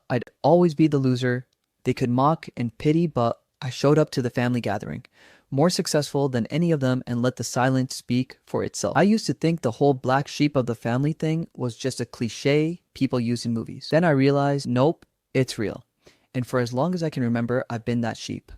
I'd always be the loser. They could mock and pity, but I showed up to the family gathering, more successful than any of them, and let the silence speak for itself. I used to think the whole black sheep of the family thing was just a cliche people use in movies. Then I realized, nope, it's real. And for as long as I can remember, I've been that sheep.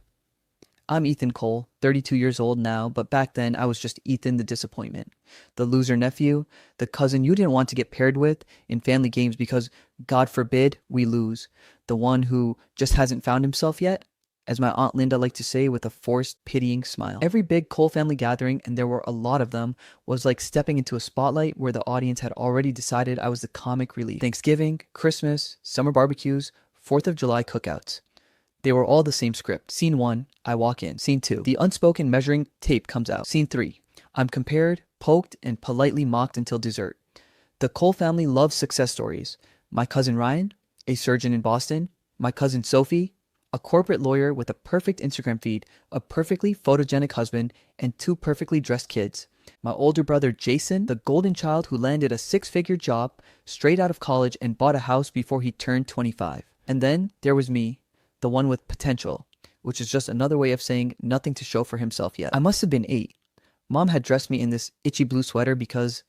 I'm Ethan Cole, 32 years old now, but back then I was just Ethan the disappointment. The loser nephew, the cousin you didn't want to get paired with in family games because, God forbid, we lose. The one who just hasn't found himself yet, as my Aunt Linda liked to say with a forced, pitying smile. Every big Cole family gathering, and there were a lot of them, was like stepping into a spotlight where the audience had already decided I was the comic relief. Thanksgiving, Christmas, summer barbecues, 4th of July cookouts. They were all the same script. Scene 1, I walk in. Scene 2, the unspoken measuring tape comes out. Scene 3, I'm compared, poked, and politely mocked until dessert. The Cole family loves success stories. My cousin Ryan, a surgeon in Boston. My cousin Sophie, a corporate lawyer with a perfect Instagram feed, a perfectly photogenic husband, and 2 perfectly dressed kids. My older brother Jason, the golden child who landed a 6-figure job straight out of college and bought a house before he turned 25. And then there was me, the one with potential, which is just another way of saying nothing to show for himself yet. I must have been 8. Mom had dressed me in this itchy blue sweater because,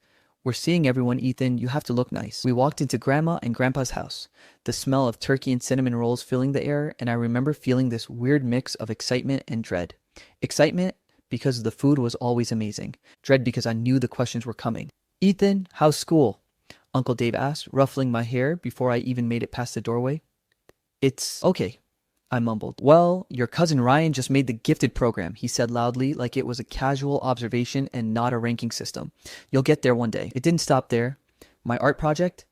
we're seeing everyone, Ethan, you have to look nice. We walked into Grandma and Grandpa's house, the smell of turkey and cinnamon rolls filling the air, and I remember feeling this weird mix of excitement and dread. Excitement because the food was always amazing. Dread because I knew the questions were coming. Ethan, how's school? Uncle Dave asked, ruffling my hair before I even made it past the doorway. It's okay, I mumbled. Well, your cousin Ryan just made the gifted program, he said loudly, like it was a casual observation and not a ranking system. You'll get there one day. It didn't stop there. My art project?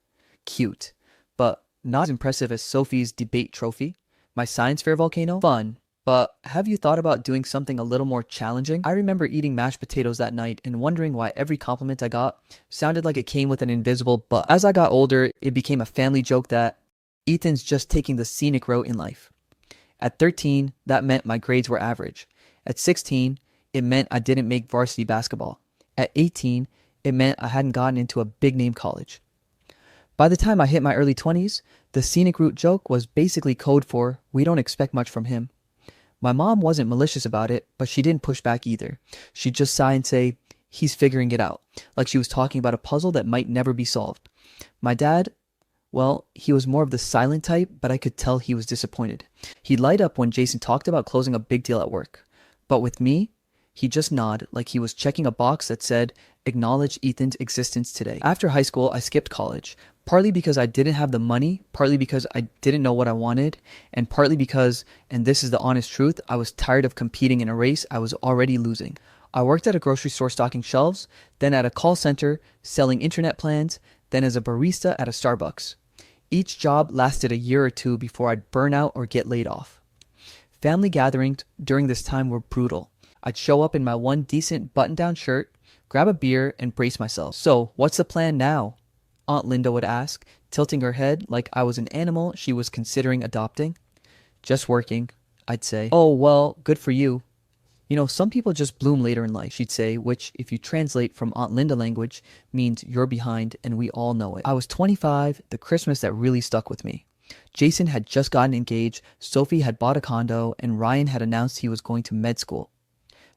Cute. But not as impressive as Sophie's debate trophy. My science fair volcano? Fun. But have you thought about doing something a little more challenging? I remember eating mashed potatoes that night and wondering why every compliment I got sounded like it came with an invisible but. As I got older, it became a family joke that Ethan's just taking the scenic route in life. At 13, that meant my grades were average. At 16, it meant I didn't make varsity basketball. At 18, it meant I hadn't gotten into a big-name college. By the time I hit my early 20s, the scenic route joke was basically code for, we don't expect much from him. My mom wasn't malicious about it, but she didn't push back either. She'd just sigh and say, he's figuring it out, like she was talking about a puzzle that might never be solved. My dad, well, he was more of the silent type, but I could tell he was disappointed. He'd light up when Jason talked about closing a big deal at work. But with me, he'd just nod like he was checking a box that said, acknowledge Ethan's existence today. After high school, I skipped college, partly because I didn't have the money, partly because I didn't know what I wanted, and partly because, and this is the honest truth, I was tired of competing in a race I was already losing. I worked at a grocery store stocking shelves, then at a call center selling internet plans, then as a barista at a Starbucks. Each job lasted a year or 2 before I'd burn out or get laid off. Family gatherings during this time were brutal. I'd show up in my one decent button-down shirt, grab a beer, and brace myself. So, what's the plan now? Aunt Linda would ask, tilting her head like I was an animal she was considering adopting. Just working, I'd say. Oh, well, good for you. You know, some people just bloom later in life, she'd say, which, if you translate from Aunt Linda language, means you're behind, and we all know it. I was 25, the Christmas that really stuck with me. Jason had just gotten engaged, Sophie had bought a condo, and Ryan had announced he was going to med school.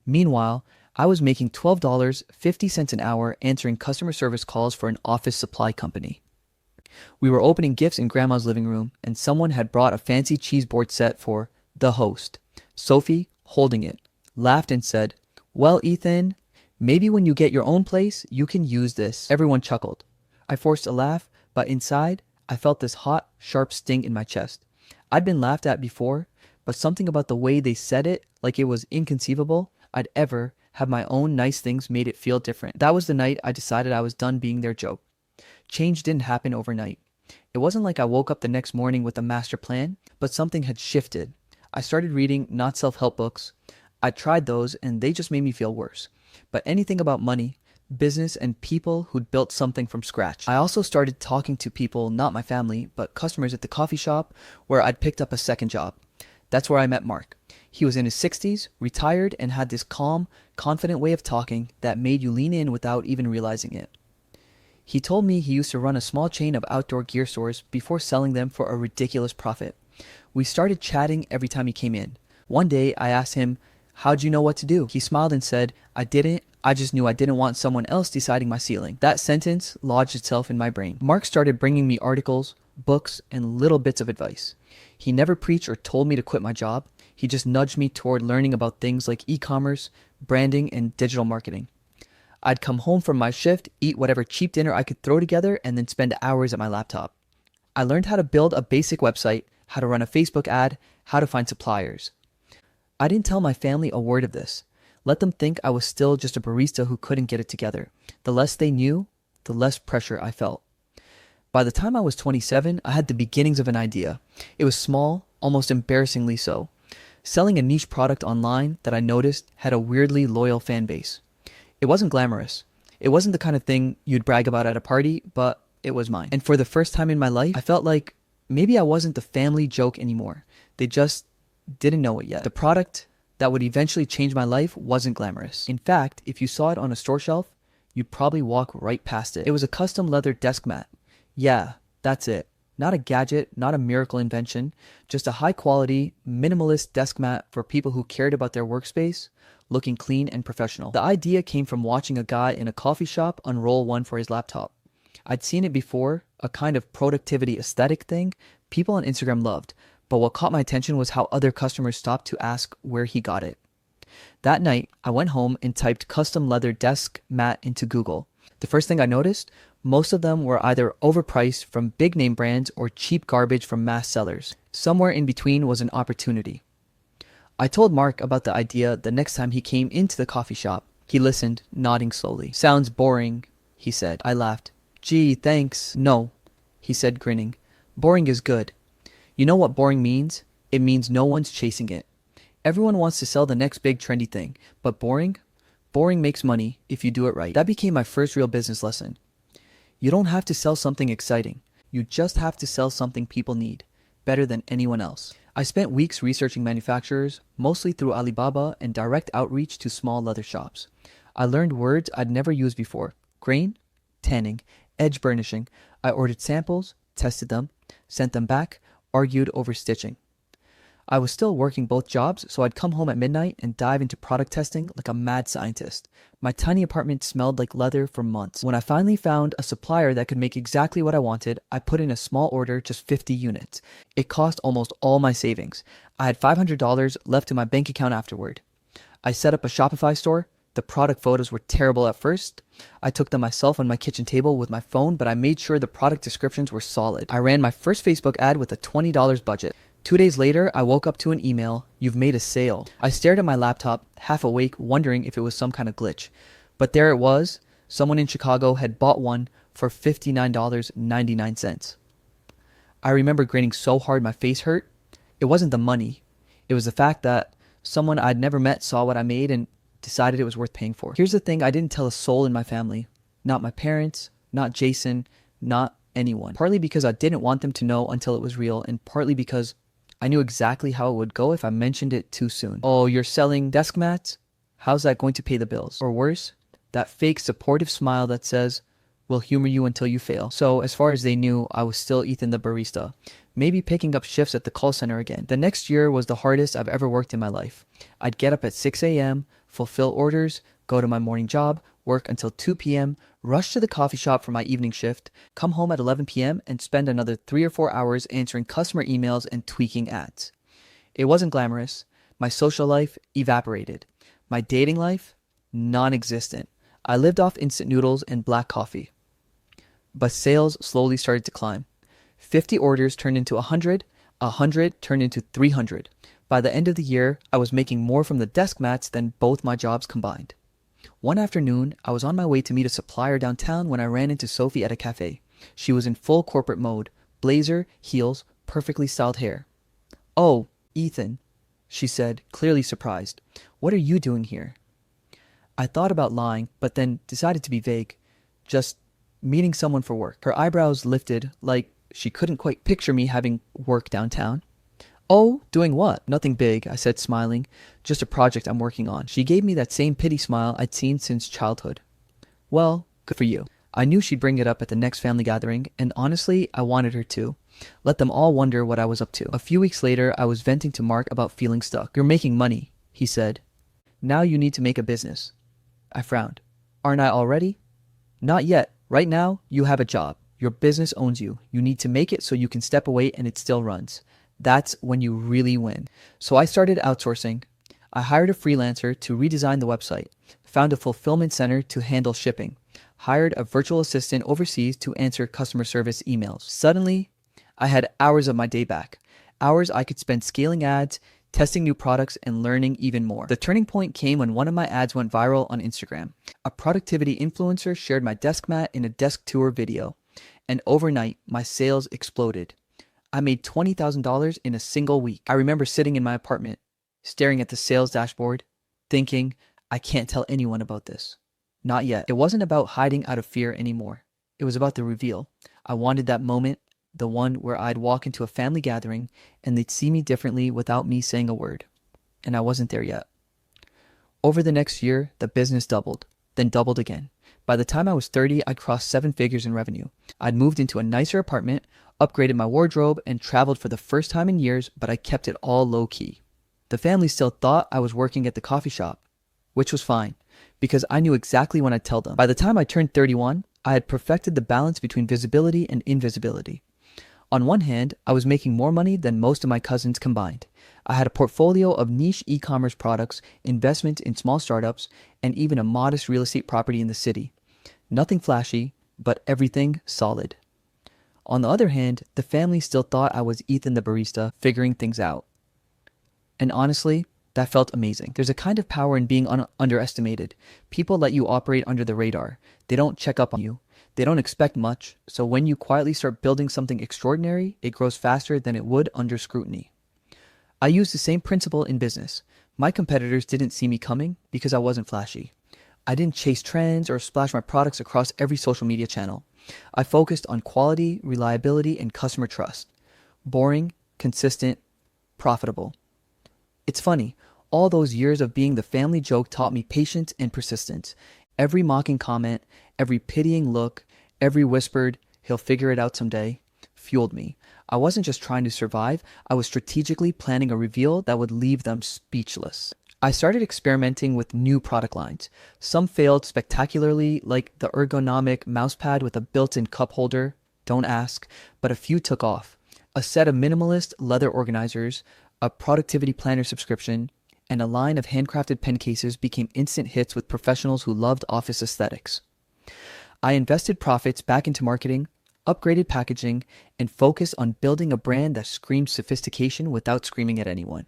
Meanwhile, I was making $12.50 an hour answering customer service calls for an office supply company. We were opening gifts in Grandma's living room, and someone had brought a fancy cheese board set for the host. Sophie, holding it, laughed and said, well, Ethan, maybe when you get your own place, you can use this. Everyone chuckled. I forced a laugh, but inside, I felt this hot, sharp sting in my chest. I'd been laughed at before, but something about the way they said it, like it was inconceivable I'd ever have my own nice things, made it feel different. That was the night I decided I was done being their joke. Change didn't happen overnight. It wasn't like I woke up the next morning with a master plan, but something had shifted. I started reading not self-help books. I tried those and they just made me feel worse. But anything about money, business, and people who'd built something from scratch. I also started talking to people, not my family, but customers at the coffee shop where I'd picked up a second job. That's where I met Mark. He was in his 60s, retired, and had this calm, confident way of talking that made you lean in without even realizing it. He told me he used to run a small chain of outdoor gear stores before selling them for a ridiculous profit. We started chatting every time he came in. One day, I asked him, "How'd you know what to do?" He smiled and said, "I didn't. I just knew I didn't want someone else deciding my ceiling." That sentence lodged itself in my brain. Mark started bringing me articles, books, and little bits of advice. He never preached or told me to quit my job. He just nudged me toward learning about things like e-commerce, branding, and digital marketing. I'd come home from my shift, eat whatever cheap dinner I could throw together, and then spend hours at my laptop. I learned how to build a basic website, how to run a Facebook ad, how to find suppliers. I didn't tell my family a word of this. Let them think I was still just a barista who couldn't get it together. The less they knew, the less pressure I felt. By the time I was 27, I had the beginnings of an idea. It was small, almost embarrassingly so. Selling a niche product online that I noticed had a weirdly loyal fan base. It wasn't glamorous. It wasn't the kind of thing you'd brag about at a party, but it was mine. And for the first time in my life, I felt like maybe I wasn't the family joke anymore. They just didn't know it yet. The product that would eventually change my life wasn't glamorous. In fact, if you saw it on a store shelf, you'd probably walk right past it. It was a custom leather desk mat. Yeah, that's it. Not a gadget, not a miracle invention, just a high-quality, minimalist desk mat for people who cared about their workspace, looking clean and professional. The idea came from watching a guy in a coffee shop unroll one for his laptop. I'd seen it before, a kind of productivity aesthetic thing people on Instagram loved, but what caught my attention was how other customers stopped to ask where he got it. That night, I went home and typed custom leather desk mat into Google. The first thing I noticed, most of them were either overpriced from big name brands or cheap garbage from mass sellers. Somewhere in between was an opportunity. I told Mark about the idea the next time he came into the coffee shop. He listened, nodding slowly. "Sounds boring," he said. I laughed. "Gee, thanks." "No," he said, grinning. "Boring is good. You know what boring means? It means no one's chasing it. Everyone wants to sell the next big trendy thing, but boring makes money if you do it right." That became my first real business lesson. You don't have to sell something exciting. You just have to sell something people need, better than anyone else. I spent weeks researching manufacturers, mostly through Alibaba and direct outreach to small leather shops. I learned words I'd never used before: grain, tanning, edge burnishing. I ordered samples, tested them, sent them back, argued over stitching. I was still working both jobs, so I'd come home at midnight and dive into product testing like a mad scientist. My tiny apartment smelled like leather for months. When I finally found a supplier that could make exactly what I wanted, I put in a small order, just 50 units. It cost almost all my savings. I had $500 left in my bank account afterward. I set up a Shopify store. The product photos were terrible at first. I took them myself on my kitchen table with my phone, but I made sure the product descriptions were solid. I ran my first Facebook ad with a $20 budget. 2 days later, I woke up to an email: "You've made a sale." I stared at my laptop, half awake, wondering if it was some kind of glitch. But there it was. Someone in Chicago had bought one for $59.99. I remember grinning so hard my face hurt. It wasn't the money. It was the fact that someone I'd never met saw what I made and decided it was worth paying for. Here's the thing I didn't tell a soul in my family. Not my parents, not Jason, not anyone. Partly because I didn't want them to know until it was real, and partly because I knew exactly how it would go if I mentioned it too soon. "Oh, you're selling desk mats? How's that going to pay the bills?" Or worse, that fake supportive smile that says, "We'll humor you until you fail." So as far as they knew, I was still Ethan the barista, maybe picking up shifts at the call center again. The next year was the hardest I've ever worked in my life. I'd get up at 6 a.m., fulfill orders, go to my morning job, work until 2 p.m., rush to the coffee shop for my evening shift, come home at 11 p.m., and spend another 3 or 4 hours answering customer emails and tweaking ads. It wasn't glamorous. My social life evaporated. My dating life, non-existent. I lived off instant noodles and black coffee. But sales slowly started to climb. 50 orders turned into 100, 100 turned into 300. By the end of the year, I was making more from the desk mats than both my jobs combined. One afternoon, I was on my way to meet a supplier downtown when I ran into Sophie at a cafe. She was in full corporate mode: blazer, heels, perfectly styled hair. "Oh, Ethan," she said, clearly surprised. "What are you doing here?" I thought about lying, but then decided to be vague. Just meeting someone for work. Her eyebrows lifted, like she couldn't quite picture me having work downtown. "Oh, doing what?" "Nothing big," I said, smiling. "Just a project I'm working on." She gave me that same pity smile I'd seen since childhood. "Well, good for you." I knew she'd bring it up at the next family gathering, and honestly, I wanted her to. Let them all wonder what I was up to. A few weeks later, I was venting to Mark about feeling stuck. "You're making money," he said. "Now you need to make a business." I frowned. "Aren't I already?" "Not yet. Right now, you have a job. Your business owns you. You need to make it so you can step away and it still runs. That's when you really win." So I started outsourcing. I hired a freelancer to redesign the website, found a fulfillment center to handle shipping, hired a virtual assistant overseas to answer customer service emails. Suddenly, I had hours of my day back, hours I could spend scaling ads, testing new products, and learning even more. The turning point came when one of my ads went viral on Instagram. A productivity influencer shared my desk mat in a desk tour video, and overnight, my sales exploded. I made $20,000 in a single week. I remember sitting in my apartment, staring at the sales dashboard, thinking, I can't tell anyone about this. Not yet. It wasn't about hiding out of fear anymore. It was about the reveal. I wanted that moment, the one where I'd walk into a family gathering and they'd see me differently without me saying a word. And I wasn't there yet. Over the next year, the business doubled, then doubled again. By the time I was 30, I'd crossed 7 figures in revenue. I'd moved into a nicer apartment, upgraded my wardrobe, and traveled for the first time in years, but I kept it all low-key. The family still thought I was working at the coffee shop, which was fine, because I knew exactly when I'd tell them. By the time I turned 31, I had perfected the balance between visibility and invisibility. On one hand, I was making more money than most of my cousins combined. I had a portfolio of niche e-commerce products, investments in small startups, and even a modest real estate property in the city. Nothing flashy, but everything solid. On the other hand, the family still thought I was Ethan the barista, figuring things out. And honestly, that felt amazing. There's a kind of power in being underestimated. People let you operate under the radar. They don't check up on you. They don't expect much, so when you quietly start building something extraordinary, it grows faster than it would under scrutiny. I use the same principle in business. My competitors didn't see me coming because I wasn't flashy. I didn't chase trends or splash my products across every social media channel. I focused on quality, reliability, and customer trust. Boring, consistent, profitable. It's funny, all those years of being the family joke taught me patience and persistence. Every mocking comment, every pitying look, every whispered, "He'll figure it out someday," fueled me. I wasn't just trying to survive, I was strategically planning a reveal that would leave them speechless. I started experimenting with new product lines. Some failed spectacularly, like the ergonomic mousepad with a built-in cup holder, don't ask, but a few took off. A set of minimalist leather organizers, a productivity planner subscription, and a line of handcrafted pen cases became instant hits with professionals who loved office aesthetics. I invested profits back into marketing, upgraded packaging, and focused on building a brand that screamed sophistication without screaming at anyone.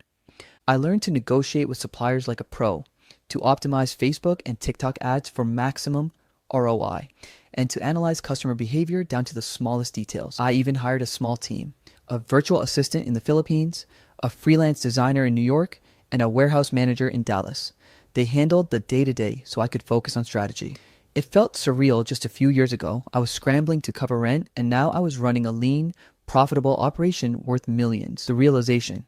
I learned to negotiate with suppliers like a pro, to optimize Facebook and TikTok ads for maximum ROI, and to analyze customer behavior down to the smallest details. I even hired a small team, a virtual assistant in the Philippines, a freelance designer in New York, and a warehouse manager in Dallas. They handled the day-to-day so I could focus on strategy. It felt surreal just a few years ago. I was scrambling to cover rent, and now I was running a lean, profitable operation worth millions. The realization.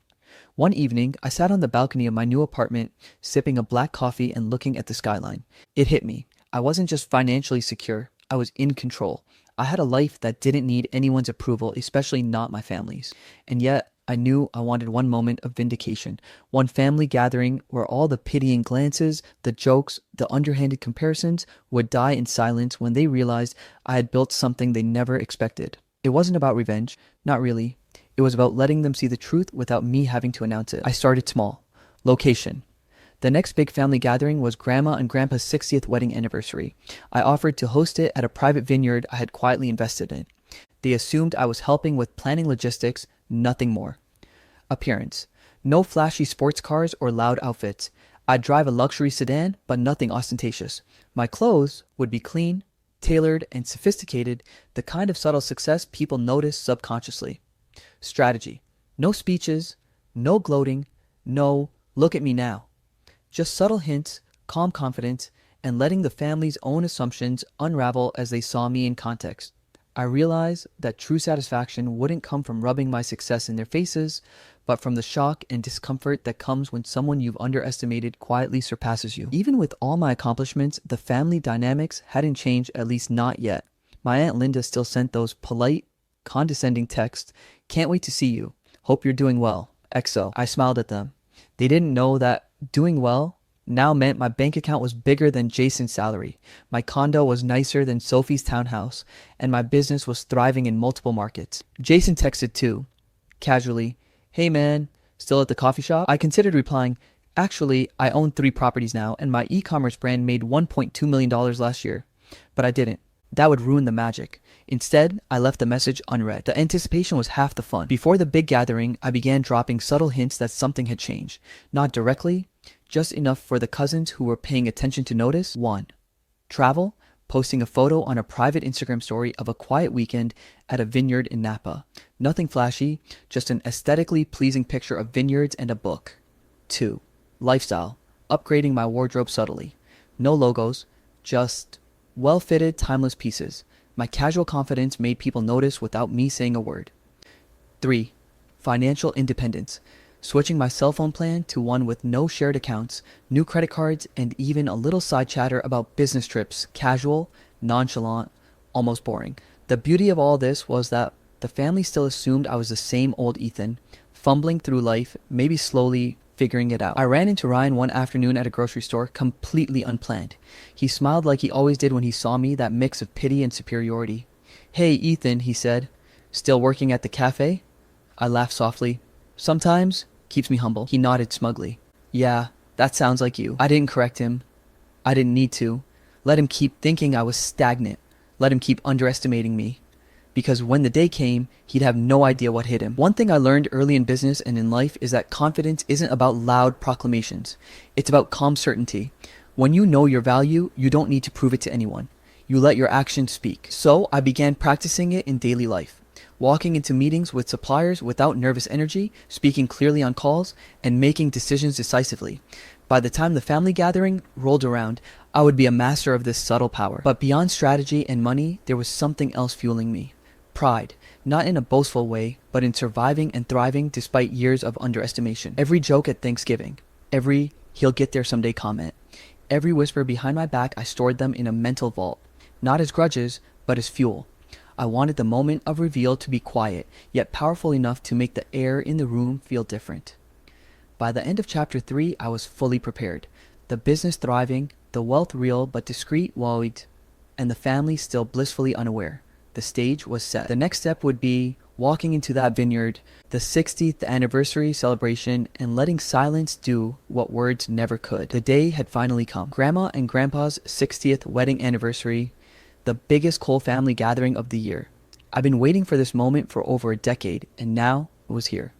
One evening, I sat on the balcony of my new apartment, sipping a black coffee and looking at the skyline. It hit me. I wasn't just financially secure. I was in control. I had a life that didn't need anyone's approval, especially not my family's. And yet, I knew I wanted one moment of vindication, one family gathering where all the pitying glances, the jokes, the underhanded comparisons would die in silence when they realized I had built something they never expected. It wasn't about revenge, not really. It was about letting them see the truth without me having to announce it. I started small. Location. The next big family gathering was Grandma and Grandpa's 60th wedding anniversary. I offered to host it at a private vineyard I had quietly invested in. They assumed I was helping with planning logistics, nothing more. Appearance. No flashy sports cars or loud outfits. I'd drive a luxury sedan, but nothing ostentatious. My clothes would be clean, tailored, and sophisticated, the kind of subtle success people notice subconsciously. Strategy. No speeches, no gloating, no "look at me now." Just subtle hints, calm confidence, and letting the family's own assumptions unravel as they saw me in context. I realized that true satisfaction wouldn't come from rubbing my success in their faces, but from the shock and discomfort that comes when someone you've underestimated quietly surpasses you. Even with all my accomplishments, the family dynamics hadn't changed, at least not yet. My Aunt Linda still sent those polite, condescending texts. Can't wait to see you. Hope you're doing well. XO. I smiled at them. They didn't know that doing well now meant my bank account was bigger than Jason's salary. My condo was nicer than Sophie's townhouse, and my business was thriving in multiple markets. Jason texted too, casually, "Hey man, still at the coffee shop?" I considered replying, "Actually, I own 3 properties now, and my e-commerce brand made $1.2 million last year." But I didn't. That would ruin the magic. Instead, I left the message unread. The anticipation was half the fun. Before the big gathering, I began dropping subtle hints that something had changed. Not directly, just enough for the cousins who were paying attention to notice. 1. Travel, posting a photo on a private Instagram story of a quiet weekend at a vineyard in Napa. Nothing flashy, just an aesthetically pleasing picture of vineyards and a book. 2. Lifestyle, upgrading my wardrobe subtly. No logos, just well-fitted, timeless pieces. My casual confidence made people notice without me saying a word. 3. Financial independence. Switching my cell phone plan to one with no shared accounts, new credit cards, and even a little side chatter about business trips. Casual, nonchalant, almost boring. The beauty of all this was that the family still assumed I was the same old Ethan, fumbling through life, maybe slowly figuring it out. I ran into Ryan one afternoon at a grocery store, completely unplanned. He smiled like he always did when he saw me, that mix of pity and superiority. "Hey, Ethan," he said. "Still working at the cafe?" I laughed softly. "Sometimes. Keeps me humble." He nodded smugly. "Yeah, that sounds like you." I didn't correct him. I didn't need to. Let him keep thinking I was stagnant. Let him keep underestimating me. Because when the day came, he'd have no idea what hit him. One thing I learned early in business and in life is that confidence isn't about loud proclamations. It's about calm certainty. When you know your value, you don't need to prove it to anyone. You let your actions speak. So I began practicing it in daily life. Walking into meetings with suppliers without nervous energy, speaking clearly on calls, and making decisions decisively. By the time the family gathering rolled around, I would be a master of this subtle power. But beyond strategy and money, there was something else fueling me. Pride, not in a boastful way, but in surviving and thriving despite years of underestimation. Every joke at Thanksgiving, every "he'll get there someday" comment, every whisper behind my back, I stored them in a mental vault, not as grudges, but as fuel. I wanted the moment of reveal to be quiet, yet powerful enough to make the air in the room feel different. By the end of chapter 3, I was fully prepared. The business thriving, the wealth real but discreet, and the family still blissfully unaware. The stage was set. The next step would be walking into that vineyard, the 60th anniversary celebration, and letting silence do what words never could. The day had finally come. Grandma and Grandpa's 60th wedding anniversary, the biggest Cole family gathering of the year. I've been waiting for this moment for over a decade, and now it was here.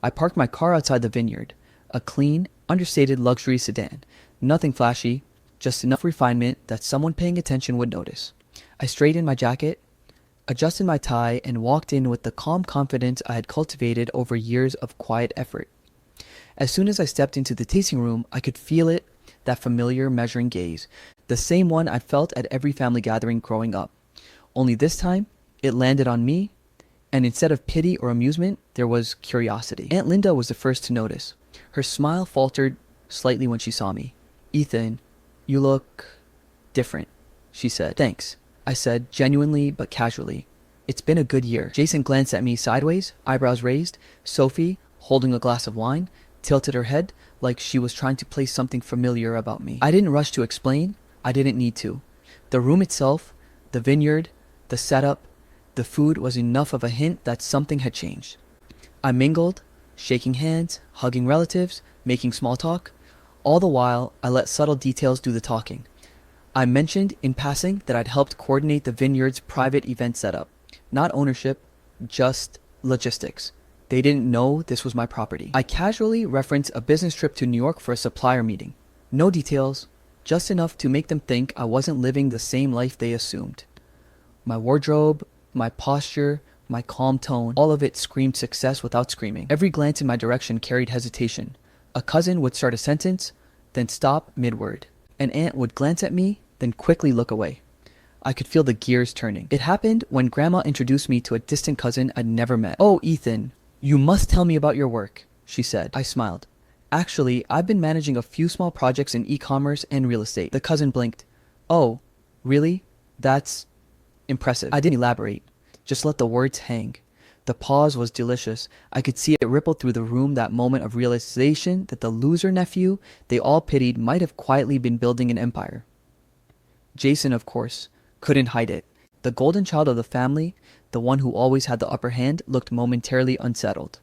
I parked my car outside the vineyard, a clean, understated luxury sedan. Nothing flashy, just enough refinement that someone paying attention would notice. I straightened my jacket, adjusted my tie, and walked in with the calm confidence I had cultivated over years of quiet effort. As soon as I stepped into the tasting room, I could feel it, that familiar measuring gaze, the same one I'd felt at every family gathering growing up. Only this time, it landed on me, and instead of pity or amusement, there was curiosity. Aunt Linda was the first to notice. Her smile faltered slightly when she saw me. "Ethan, you look different," she said. "Thanks," I said, genuinely but casually. "It's been a good year." Jason glanced at me sideways, eyebrows raised. Sophie, holding a glass of wine, tilted her head like she was trying to place something familiar about me. I didn't rush to explain. I didn't need to. The room itself, the vineyard, the setup, the food was enough of a hint that something had changed. I mingled, shaking hands, hugging relatives, making small talk. All the while, I let subtle details do the talking. I mentioned in passing that I'd helped coordinate the vineyard's private event setup. Not ownership, just logistics. They didn't know this was my property. I casually referenced a business trip to New York for a supplier meeting. No details, just enough to make them think I wasn't living the same life they assumed. My wardrobe, my posture, my calm tone, all of it screamed success without screaming. Every glance in my direction carried hesitation. A cousin would start a sentence, then stop mid-word. An aunt would glance at me, then quickly look away. I could feel the gears turning. It happened when Grandma introduced me to a distant cousin I'd never met. "Oh, Ethan, you must tell me about your work," she said. I smiled. "Actually, I've been managing a few small projects in e-commerce and real estate." The cousin blinked. "Oh, really? That's impressive." I didn't elaborate, just let the words hang. The pause was delicious. I could see it ripple through the room, that moment of realization that the loser nephew they all pitied might have quietly been building an empire. Jason, of course, couldn't hide it. The golden child of the family, the one who always had the upper hand, looked momentarily unsettled.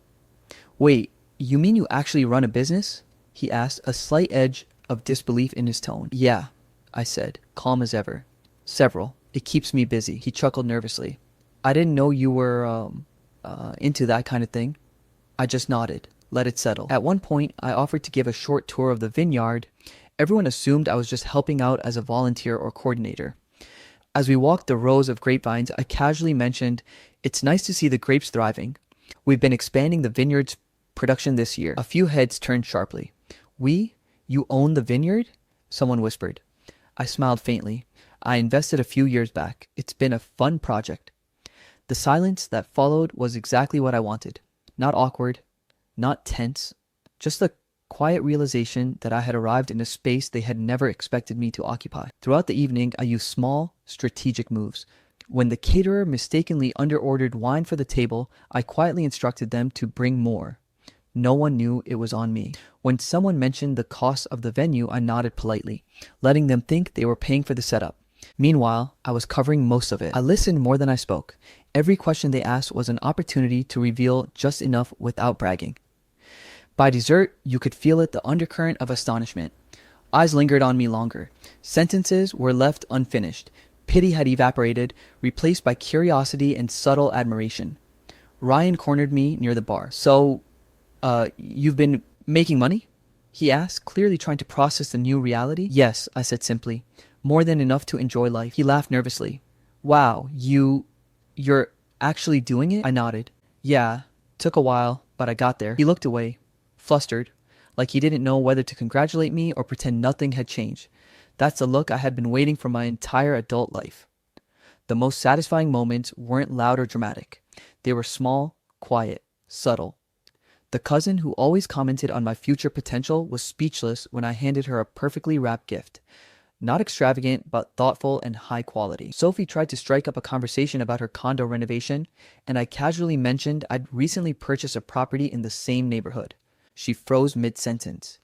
"Wait, you mean you actually run a business?" he asked, a slight edge of disbelief in his tone. "Yeah," I said, calm as ever. "Several. It keeps me busy." He chuckled nervously. "I didn't know you were, into that kind of thing." I just nodded, let it settle. At one point, I offered to give a short tour of the vineyard. Everyone assumed I was just helping out as a volunteer or coordinator. As we walked the rows of grapevines, I casually mentioned, "It's nice to see the grapes thriving. We've been expanding the vineyard's production this year." A few heads turned sharply. "We? You own the vineyard?" someone whispered. I smiled faintly. "I invested a few years back. It's been a fun project." The silence that followed was exactly what I wanted. Not awkward, not tense, just the quiet realization that I had arrived in a space they had never expected me to occupy. Throughout the evening, I used small, strategic moves. When the caterer mistakenly underordered wine for the table, I quietly instructed them to bring more. No one knew it was on me. When someone mentioned the cost of the venue, I nodded politely, letting them think they were paying for the setup. Meanwhile, I was covering most of it. I listened more than I spoke. Every question they asked was an opportunity to reveal just enough without bragging. By dessert, you could feel it, the undercurrent of astonishment. Eyes lingered on me longer. Sentences were left unfinished. Pity had evaporated, replaced by curiosity and subtle admiration. Ryan cornered me near the bar. "So, you've been making money?" he asked, clearly trying to process the new reality. "Yes," I said simply. "More than enough to enjoy life." He laughed nervously. "Wow, you're actually doing it?" I nodded. "Yeah, took a while, but I got there." He looked away, flustered, like he didn't know whether to congratulate me or pretend nothing had changed. That's the look I had been waiting for my entire adult life. The most satisfying moments weren't loud or dramatic. They were small, quiet, subtle. The cousin who always commented on my future potential was speechless when I handed her a perfectly wrapped gift. Not extravagant, but thoughtful and high quality. Sophie tried to strike up a conversation about her condo renovation, and I casually mentioned I'd recently purchased a property in the same neighborhood. She froze mid-sentence.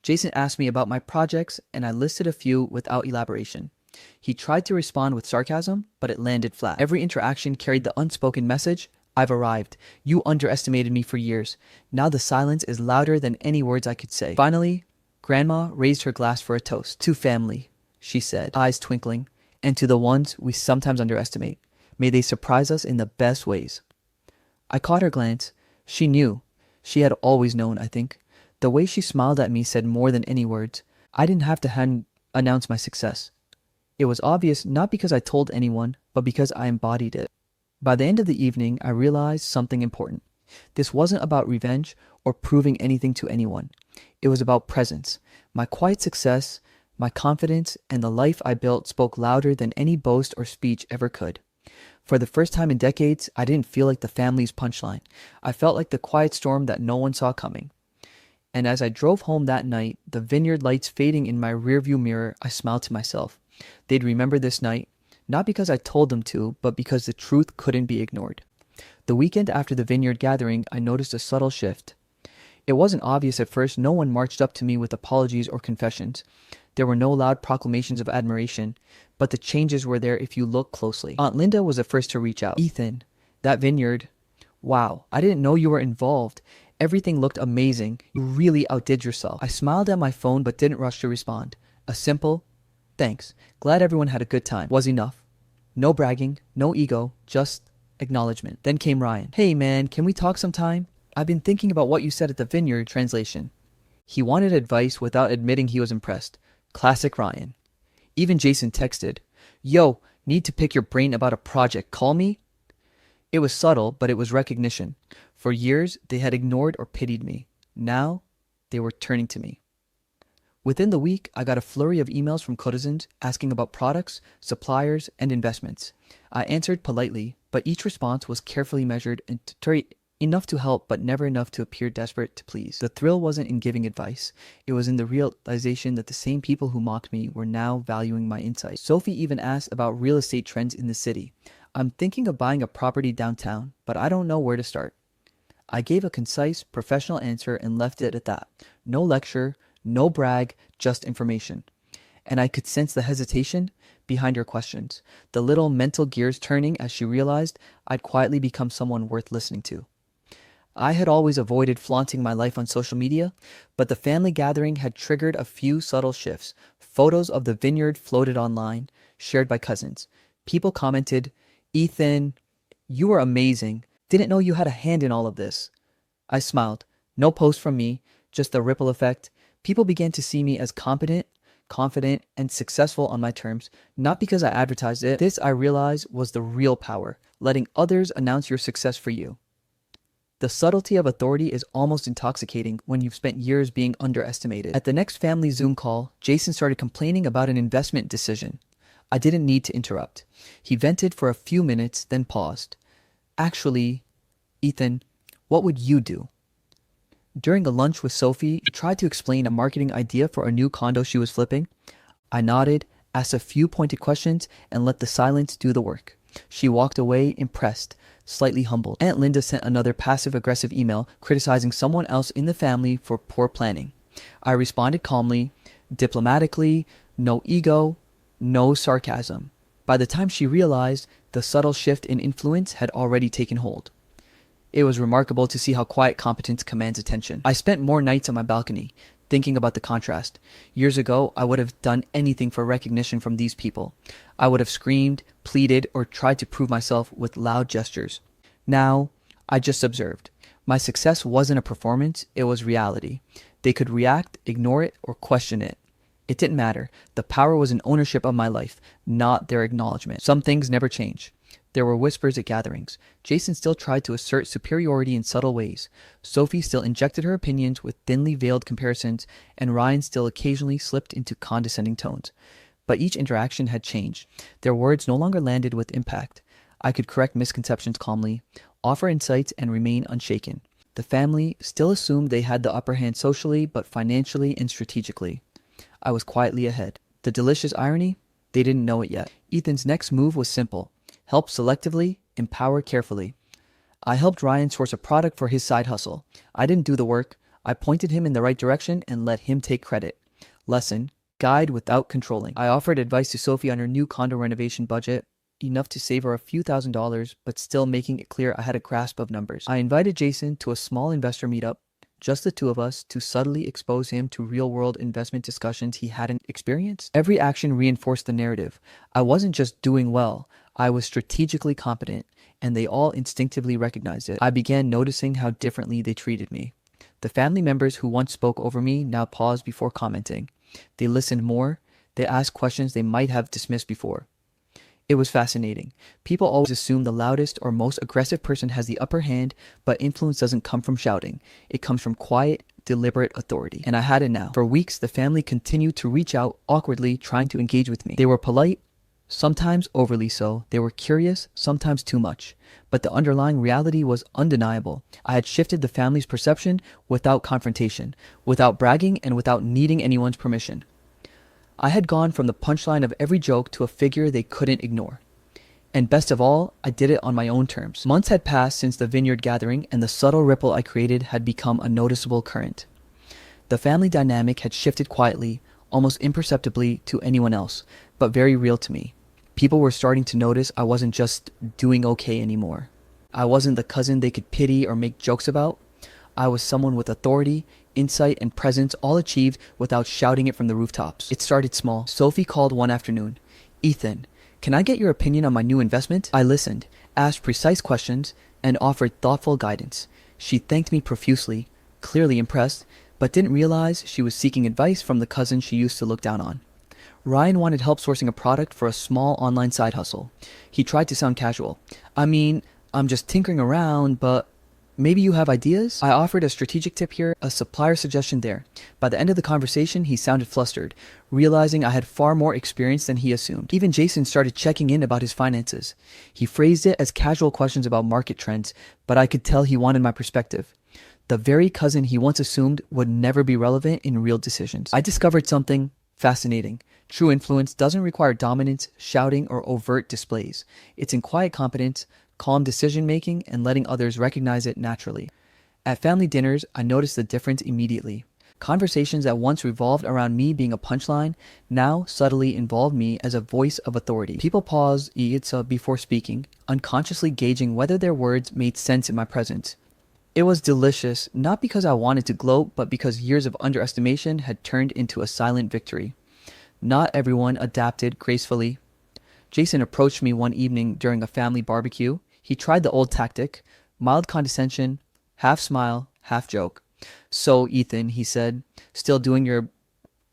Jason asked me about my projects, and I listed a few without elaboration. He tried to respond with sarcasm, but it landed flat. Every interaction carried the unspoken message, "I've arrived. You underestimated me for years. Now the silence is louder than any words I could say." Finally, Grandma raised her glass for a toast. "To family," she said, eyes twinkling, "and to the ones we sometimes underestimate. May they surprise us in the best ways." I caught her glance. She knew. She had always known, I think. The way she smiled at me said more than any words. I didn't have to announce my success. It was obvious not because I told anyone, but because I embodied it. By the end of the evening, I realized something important. This wasn't about revenge or proving anything to anyone. It was about presence. My quiet success, my confidence, and the life I built spoke louder than any boast or speech ever could. For the first time in decades, I didn't feel like the family's punchline. I felt like the quiet storm that no one saw coming. And as I drove home that night, the vineyard lights fading in my rearview mirror, I smiled to myself. They'd remember this night, not because I told them to, but because the truth couldn't be ignored. The weekend after the vineyard gathering, I noticed a subtle shift. It wasn't obvious at first. No one marched up to me with apologies or confessions. There were no loud proclamations of admiration, but the changes were there if you look closely. Aunt Linda was the first to reach out. "Ethan, that vineyard. Wow, I didn't know you were involved. Everything looked amazing. You really outdid yourself." I smiled at my phone but didn't rush to respond. A simple, "Thanks. Glad everyone had a good time," was enough. No bragging, no ego, just acknowledgement. Then came Ryan. "Hey man, can we talk sometime? I've been thinking about what you said at the vineyard." Translation. He wanted advice without admitting he was impressed. Classic Ryan. Even Jason texted, "Yo, need to pick your brain about a project. Call me?" It was subtle, but it was recognition. For years, they had ignored or pitied me. Now, they were turning to me. Within the week, I got a flurry of emails from cousins asking about products, suppliers, and investments. I answered politely, but each response was carefully measured and enough to help, but never enough to appear desperate to please. The thrill wasn't in giving advice. It was in the realization that the same people who mocked me were now valuing my insight. Sophie even asked about real estate trends in the city. I'm thinking of buying a property downtown, but I don't know where to start. I gave a concise, professional answer and left it at that. No lecture, no brag, just information. And I could sense the hesitation behind her questions, the little mental gears turning as she realized I'd quietly become someone worth listening to. I had always avoided flaunting my life on social media, but the family gathering had triggered a few subtle shifts. Photos of the vineyard floated online, shared by cousins. People commented, "Ethan, you were amazing. Didn't know you had a hand in all of this." I smiled. No post from me, just the ripple effect. People began to see me as competent, confident, and successful on my terms, not because I advertised it. This, I realized, was the real power, letting others announce your success for you. The subtlety of authority is almost intoxicating when you've spent years being underestimated. At the next family Zoom call, Jason started complaining about an investment decision. I didn't need to interrupt. He vented for a few minutes, then paused. "Actually, Ethan, what would you do?" During a lunch with Sophie, he tried to explain a marketing idea for a new condo she was flipping. I nodded, asked a few pointed questions, and let the silence do the work. She walked away impressed, slightly humbled. Aunt Linda sent another passive-aggressive email criticizing someone else in the family for poor planning. I responded calmly, diplomatically, no ego, no sarcasm. By the time she realized, the subtle shift in influence had already taken hold. It was remarkable to see how quiet competence commands attention. I spent more nights on my balcony, thinking about the contrast. Years ago, I would have done anything for recognition from these people. I would have screamed, pleaded, or tried to prove myself with loud gestures. Now, I just observed. My success wasn't a performance, it was reality. They could react, ignore it, or question it. It didn't matter. The power was in ownership of my life, not their acknowledgement. Some things never change. There were whispers at gatherings. Jason still tried to assert superiority in subtle ways. Sophie still injected her opinions with thinly veiled comparisons, and Ryan still occasionally slipped into condescending tones. But each interaction had changed. Their words no longer landed with impact. I could correct misconceptions calmly, offer insights, and remain unshaken. The family still assumed they had the upper hand socially, but financially and strategically. I was quietly ahead. The delicious irony? They didn't know it yet. Ethan's next move was simple. Help selectively, empower carefully. I helped Ryan source a product for his side hustle. I didn't do the work. I pointed him in the right direction and let him take credit. Lesson: guide without controlling. I offered advice to Sophie on her new condo renovation budget, enough to save her a few $1,000s, but still making it clear I had a grasp of numbers. I invited Jason to a small investor meetup, just the two of us, to subtly expose him to real-world investment discussions he hadn't experienced. Every action reinforced the narrative. I wasn't just doing well, I was strategically competent, and they all instinctively recognized it. I began noticing how differently they treated me. The family members who once spoke over me now paused before commenting. They listened more. They asked questions they might have dismissed before. It was fascinating. People always assume the loudest or most aggressive person has the upper hand, but influence doesn't come from shouting. It comes from quiet, deliberate authority. And I had it now. For weeks, the family continued to reach out awkwardly, trying to engage with me. They were polite, sometimes overly so. They were curious, sometimes too much. But the underlying reality was undeniable. I had shifted the family's perception without confrontation, without bragging, and without needing anyone's permission. I had gone from the punchline of every joke to a figure they couldn't ignore. And best of all, I did it on my own terms. Months had passed since the vineyard gathering, and the subtle ripple I created had become a noticeable current. The family dynamic had shifted quietly, almost imperceptibly to anyone else, but very real to me. People were starting to notice I wasn't just doing okay anymore. I wasn't the cousin they could pity or make jokes about. I was someone with authority, insight, and presence, all achieved without shouting it from the rooftops. It started small. Sophie called one afternoon. "Ethan, can I get your opinion on my new investment?" I listened, asked precise questions, and offered thoughtful guidance. She thanked me profusely, clearly impressed, but didn't realize she was seeking advice from the cousin she used to look down on. Ryan wanted help sourcing a product for a small online side hustle. He tried to sound casual. "I'm just tinkering around, but Maybe you have ideas? I offered a strategic tip here, a supplier suggestion there. By the end of the conversation, he sounded flustered, realizing I had far more experience than he assumed. Even Jason started checking in about his finances. He phrased it as casual questions about market trends, but I could tell he wanted my perspective. The very cousin he once assumed would never be relevant in real decisions. I discovered something fascinating. True influence doesn't require dominance, shouting, or overt displays. It's in quiet competence, calm decision-making, and letting others recognize it naturally. At family dinners, I noticed the difference immediately. Conversations that once revolved around me being a punchline now subtly involved me as a voice of authority. People pause AITA before speaking, unconsciously gauging whether their words made sense in my presence. It was delicious, not because I wanted to gloat, but because years of underestimation had turned into a silent victory. Not everyone adapted gracefully. Jason approached me one evening during a family barbecue. He tried the old tactic, mild condescension, half smile, half joke. "So, Ethan," he said, "still doing your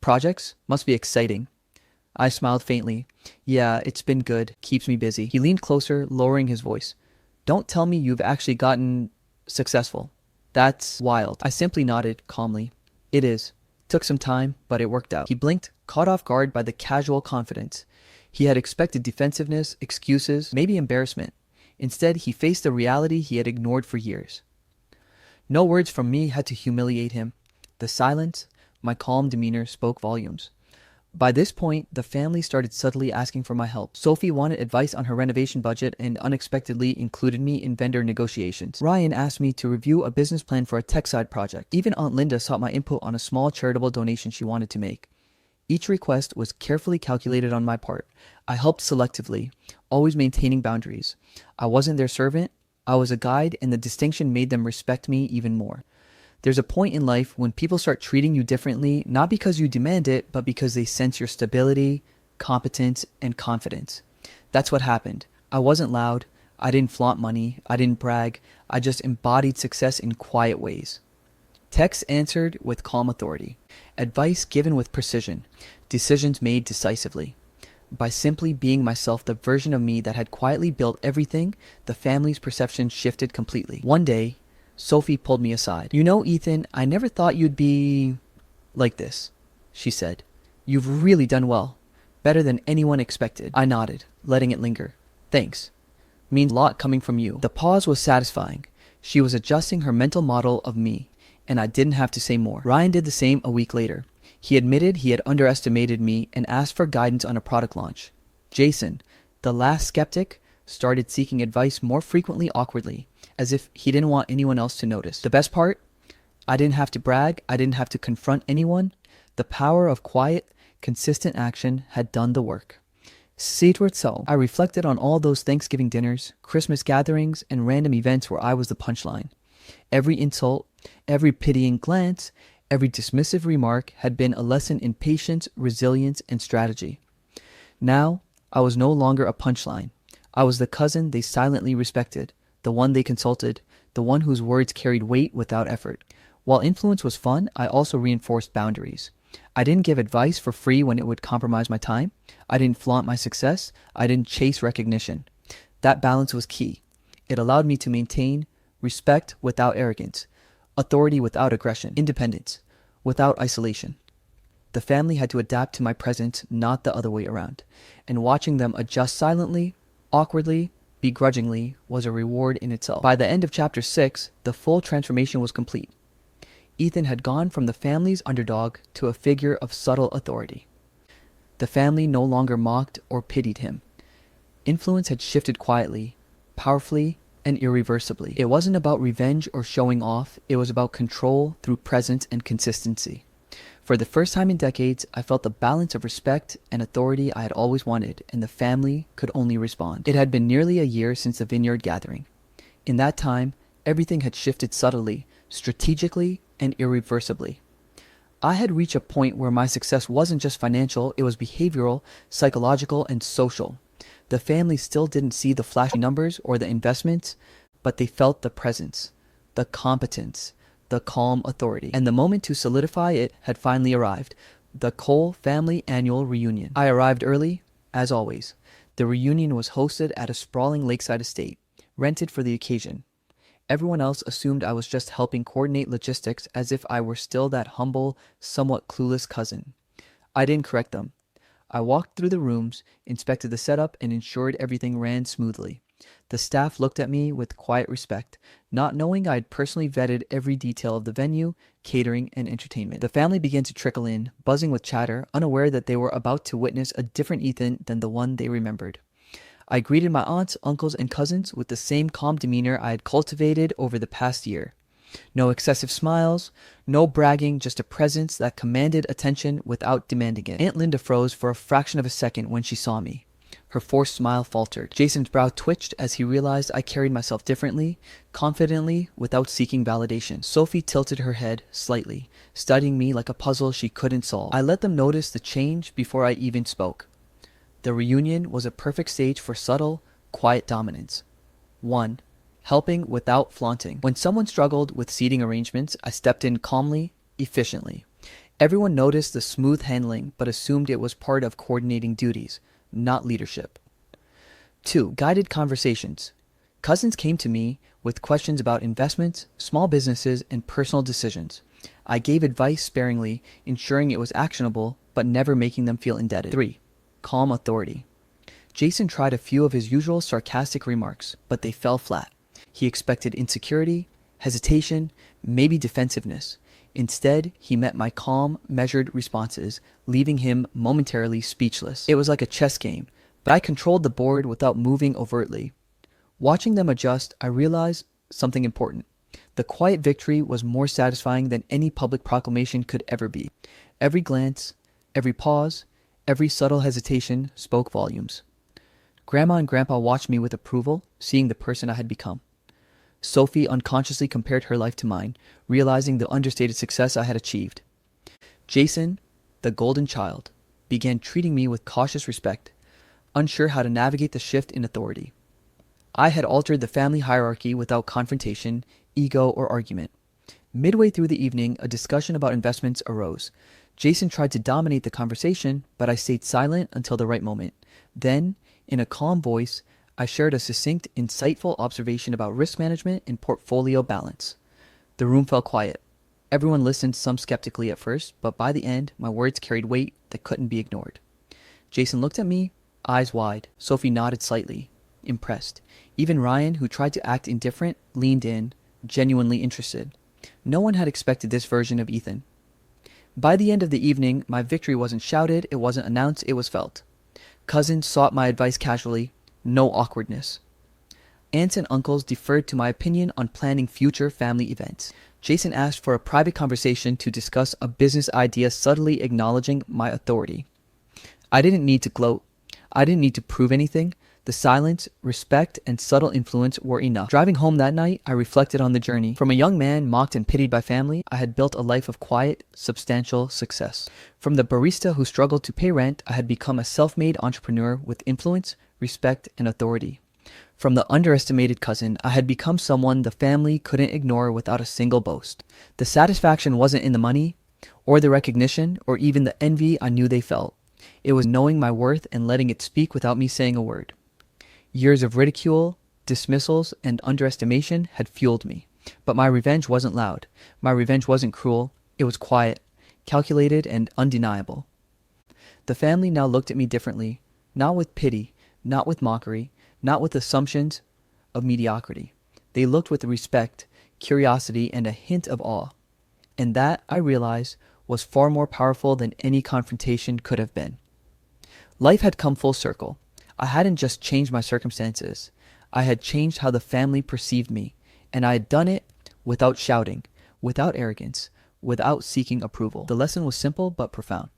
projects? Must be exciting." I smiled faintly. "Yeah, it's been good. Keeps me busy." He leaned closer, lowering his voice. "Don't tell me you've actually gotten successful. That's wild." I simply nodded calmly. "It is. Took some time, but it worked out." He blinked, caught off guard by the casual confidence. He had expected defensiveness, excuses, maybe embarrassment. Instead, he faced the reality he had ignored for years. No words from me had to humiliate him. The silence, my calm demeanor spoke volumes. By this point, the family started subtly asking for my help. Sophie wanted advice on her renovation budget and unexpectedly included me in vendor negotiations. Ryan asked me to review a business plan for a tech side project. Even Aunt Linda sought my input on a small charitable donation she wanted to make. Each request was carefully calculated on my part. I helped selectively, always maintaining boundaries. I wasn't their servant, I was a guide, and the distinction made them respect me even more. There's a point in life when people start treating you differently, not because you demand it, but because they sense your stability, competence, and confidence. That's what happened. I wasn't loud, I didn't flaunt money, I didn't brag, I just embodied success in quiet ways. Texts answered with calm authority, advice given with precision, decisions made decisively. By simply being myself, the version of me that had quietly built everything, the family's perception shifted completely. One day, Sophie pulled me aside. "You know, Ethan, I never thought you'd be like this," she said. "You've really done well. Better than anyone expected." I nodded, letting it linger. "Thanks. Means a lot coming from you." The pause was satisfying. She was adjusting her mental model of me, and I didn't have to say more. Ryan did the same a week later. He admitted he had underestimated me and asked for guidance on a product launch. Jason, the last skeptic, started seeking advice more frequently awkwardly, as if he didn't want anyone else to notice. The best part? I didn't have to brag, I didn't have to confront anyone. The power of quiet, consistent action had done the work. So, I reflected on all those Thanksgiving dinners, Christmas gatherings, and random events where I was the punchline. Every insult, every pitying glance, every dismissive remark had been a lesson in patience, resilience, and strategy. Now, I was no longer a punchline. I was the cousin they silently respected, the one they consulted, the one whose words carried weight without effort. While influence was fun, I also reinforced boundaries. I didn't give advice for free when it would compromise my time. I didn't flaunt my success. I didn't chase recognition. That balance was key. It allowed me to maintain respect without arrogance, authority without aggression, independence without isolation. The family had to adapt to my presence, not the other way around. And watching them adjust silently, awkwardly, begrudgingly was a reward in itself. By the end of chapter 6, the full transformation was complete. Ethan had gone from the family's underdog to a figure of subtle authority. The family no longer mocked or pitied him. Influence had shifted quietly, powerfully, and irreversibly. It wasn't about revenge or showing off, it was about control through presence and consistency. For the first time in decades, I felt the balance of respect and authority I had always wanted, and the family could only respond. It had been nearly a year since the vineyard gathering. In that time, everything had shifted subtly, strategically, and irreversibly. I had reached a point where my success wasn't just financial, it was behavioral, psychological, and social. The family still didn't see the flashy numbers or the investments, but they felt the presence, the competence, the calm authority. And the moment to solidify it had finally arrived, the Cole family annual reunion. I arrived early, as always. The reunion was hosted at a sprawling lakeside estate, rented for the occasion. Everyone else assumed I was just helping coordinate logistics as if I were still that humble, somewhat clueless cousin. I didn't correct them. I walked through the rooms, inspected the setup, and ensured everything ran smoothly. The staff looked at me with quiet respect, not knowing I had personally vetted every detail of the venue, catering, and entertainment. The family began to trickle in, buzzing with chatter, unaware that they were about to witness a different Ethan than the one they remembered. I greeted my aunts, uncles, and cousins with the same calm demeanor I had cultivated over the past year. No excessive smiles, no bragging, just a presence that commanded attention without demanding it. Aunt Linda froze for a fraction of a second when she saw me. Her forced smile faltered. Jason's brow twitched as he realized I carried myself differently, confidently, without seeking validation. Sophie tilted her head slightly, studying me like a puzzle she couldn't solve. I let them notice the change before I even spoke. The reunion was a perfect stage for subtle, quiet dominance. 1. Helping without flaunting. When someone struggled with seating arrangements, I stepped in calmly, efficiently. Everyone noticed the smooth handling, but assumed it was part of coordinating duties, not leadership. 2. Guided conversations. Cousins came to me with questions about investments, small businesses, and personal decisions. I gave advice sparingly, ensuring it was actionable, but never making them feel indebted. 3. Calm authority. Jason tried a few of his usual sarcastic remarks, but they fell flat. He expected insecurity, hesitation, maybe defensiveness. Instead, he met my calm, measured responses, leaving him momentarily speechless. It was like a chess game, but I controlled the board without moving overtly. Watching them adjust, I realized something important. The quiet victory was more satisfying than any public proclamation could ever be. Every glance, every pause, every subtle hesitation spoke volumes. Grandma and Grandpa watched me with approval, seeing the person I had become. Sophie unconsciously compared her life to mine, realizing the understated success I had achieved. Jason, the golden child, began treating me with cautious respect, unsure how to navigate the shift in authority. I had altered the family hierarchy without confrontation, ego, or argument. Midway through the evening, a discussion about investments arose. Jason tried to dominate the conversation, but I stayed silent until the right moment. Then, in a calm voice, I shared a succinct, insightful observation about risk management and portfolio balance. The room fell quiet. Everyone listened, some skeptically at first, but by the end, my words carried weight that couldn't be ignored. Jason looked at me, eyes wide. Sophie nodded slightly, impressed. Even Ryan, who tried to act indifferent, leaned in, genuinely interested. No one had expected this version of Ethan. By the end of the evening, my victory wasn't shouted, it wasn't announced, it was felt. Cousins sought my advice casually, no awkwardness. Aunts and uncles deferred to my opinion on planning future family events. Jason asked for a private conversation to discuss a business idea, subtly acknowledging my authority. I didn't need to gloat. I didn't need to prove anything. The silence, respect, and subtle influence were enough. Driving home that night, I reflected on the journey. From a young man mocked and pitied by family, I had built a life of quiet, substantial success. From the barista who struggled to pay rent, I had become a self-made entrepreneur with influence, respect, and authority. From the underestimated cousin, I had become someone the family couldn't ignore without a single boast. The satisfaction wasn't in the money, or the recognition, or even the envy I knew they felt. It was knowing my worth and letting it speak without me saying a word. Years of ridicule, dismissals, and underestimation had fueled me. But my revenge wasn't loud. My revenge wasn't cruel. It was quiet, calculated, and undeniable. The family now looked at me differently, not with pity, not with mockery, not with assumptions of mediocrity. They looked with respect, curiosity, and a hint of awe. And that, I realized, was far more powerful than any confrontation could have been. Life had come full circle. I hadn't just changed my circumstances. I had changed how the family perceived me, and I had done it without shouting, without arrogance, without seeking approval. The lesson was simple but profound.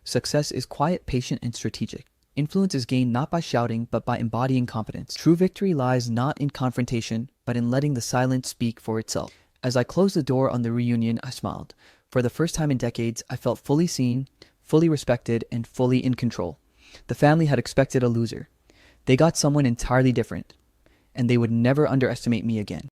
Success is quiet, patient, and strategic. Influence is gained not by shouting, but by embodying competence. True victory lies not in confrontation, but in letting the silence speak for itself. As I closed the door on the reunion, I smiled. For the first time in decades, I felt fully seen, fully respected, and fully in control. The family had expected a loser. They got someone entirely different, and they would never underestimate me again.